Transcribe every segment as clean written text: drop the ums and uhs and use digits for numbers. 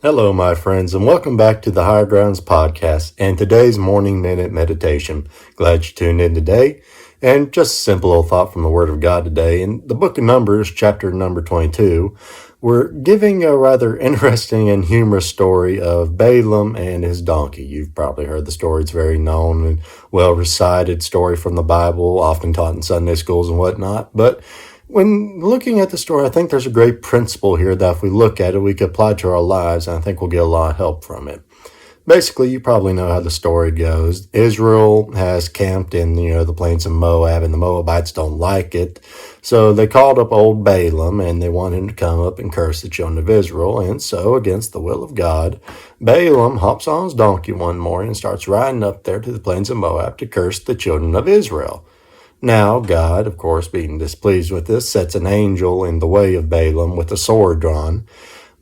Hello, my friends, and welcome back to the Higher Grounds podcast and today's morning minute meditation. Glad you tuned in today. And just a simple little thought from the Word of God today. In the book of Numbers, chapter number 22, we're giving a rather interesting and humorous story of Balaam and his donkey. You've probably heard the story. It's a very known and well recited story from the Bible, often taught in Sunday schools and whatnot. But when looking at the story, I think there's a great principle here that if we look at it, we could apply to our lives, and I think we'll get a lot of help from it. Basically, you probably know how the story goes. Israel has camped in, the plains of Moab, and the Moabites don't like it. So they called up old Balaam, and they want him to come up and curse the children of Israel. And so, against the will of God, Balaam hops on his donkey one morning and starts riding up there to the plains of Moab to curse the children of Israel. Now, God, of course, being displeased with this, sets an angel in the way of Balaam with a sword drawn.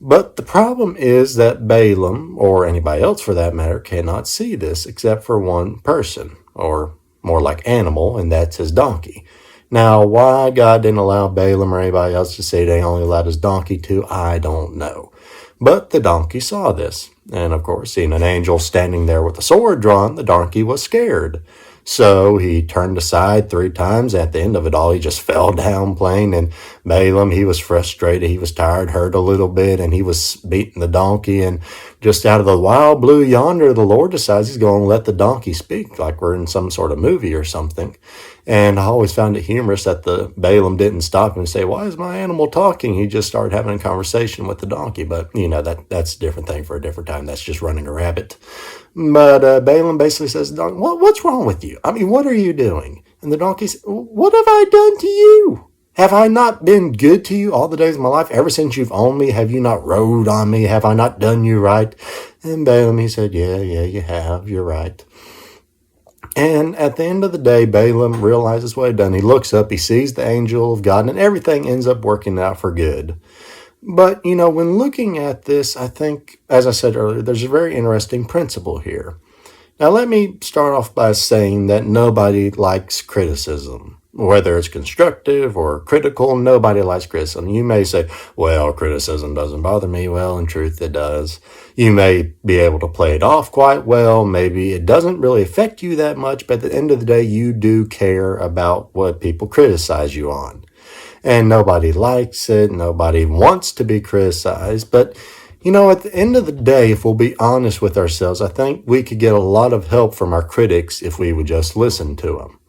But the problem is that Balaam, or anybody else for that matter, cannot see this except for one person, or more like animal, and that's his donkey. Now, why God didn't allow Balaam or anybody else to see it, they only allowed his donkey to, I don't know. But the donkey saw this, and of course, seeing an angel standing there with a sword drawn, the donkey was scared. So he turned aside 3 times. At the end of it all, he just fell down plain. And Balaam, he was frustrated. He was tired, hurt a little bit, and he was beating the donkey. And just out of the wild blue yonder, the Lord decides he's going to let the donkey speak, like we're in some sort of movie or something. And I always found it humorous that the Balaam didn't stop and say, "Why is my animal talking?" He just started having a conversation with the donkey. But, that's a different thing for a different time. That's just running a rabbit. But Balaam basically says, "What's wrong with you? I mean, what are you doing?" And the donkey says, "What have I done to you? Have I not been good to you all the days of my life? Ever since you've owned me, have you not rode on me? Have I not done you right?" And Balaam, he said, yeah, you have. You're right. And at the end of the day, Balaam realizes what he'd done. He looks up, he sees the angel of God, and everything ends up working out for good. But, when looking at this, I think, as I said earlier, there's a very interesting principle here. Now, let me start off by saying that nobody likes criticism. Whether it's constructive or critical, nobody likes criticism. You may say, well, criticism doesn't bother me. Well, in truth, it does. You may be able to play it off quite well. Maybe it doesn't really affect you that much, but at the end of the day, you do care about what people criticize you on. And nobody likes it. Nobody wants to be criticized. But, at the end of the day, if we'll be honest with ourselves, I think we could get a lot of help from our critics if we would just listen to them.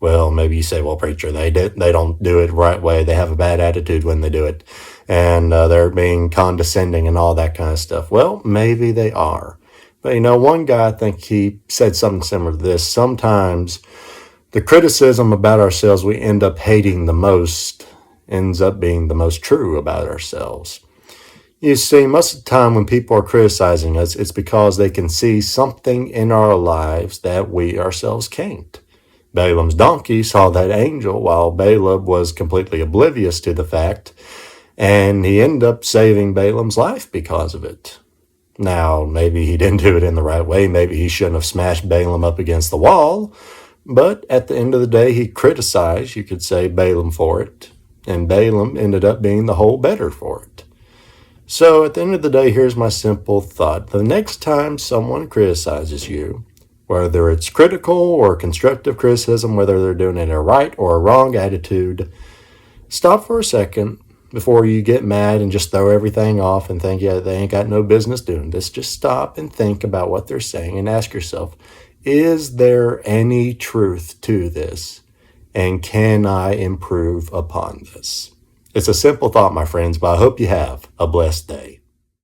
Well, maybe you say, well, preacher, they don't do it the right way. They have a bad attitude when they do it. And they're being condescending and all that kind of stuff. Well, maybe they are. But, one guy, I think he said something similar to this. Sometimes the criticism about ourselves we end up hating the most ends up being the most true about ourselves. You see, most of the time when people are criticizing us, it's because they can see something in our lives that we ourselves can't. Balaam's donkey saw that angel while Balaam was completely oblivious to the fact, and he ended up saving Balaam's life because of it. Now, maybe he didn't do it in the right way. Maybe he shouldn't have smashed Balaam up against the wall, but at the end of the day, he criticized, you could say, Balaam for it, and Balaam ended up being the whole better for it. So at the end of the day, here's my simple thought. The next time someone criticizes you, whether it's critical or constructive criticism, whether they're doing it in a right or a wrong attitude, stop for a second before you get mad and just throw everything off and think, yeah, they ain't got no business doing this. Just stop and think about what they're saying and ask yourself, is there any truth to this? And can I improve upon this? It's a simple thought, my friends, but I hope you have a blessed day.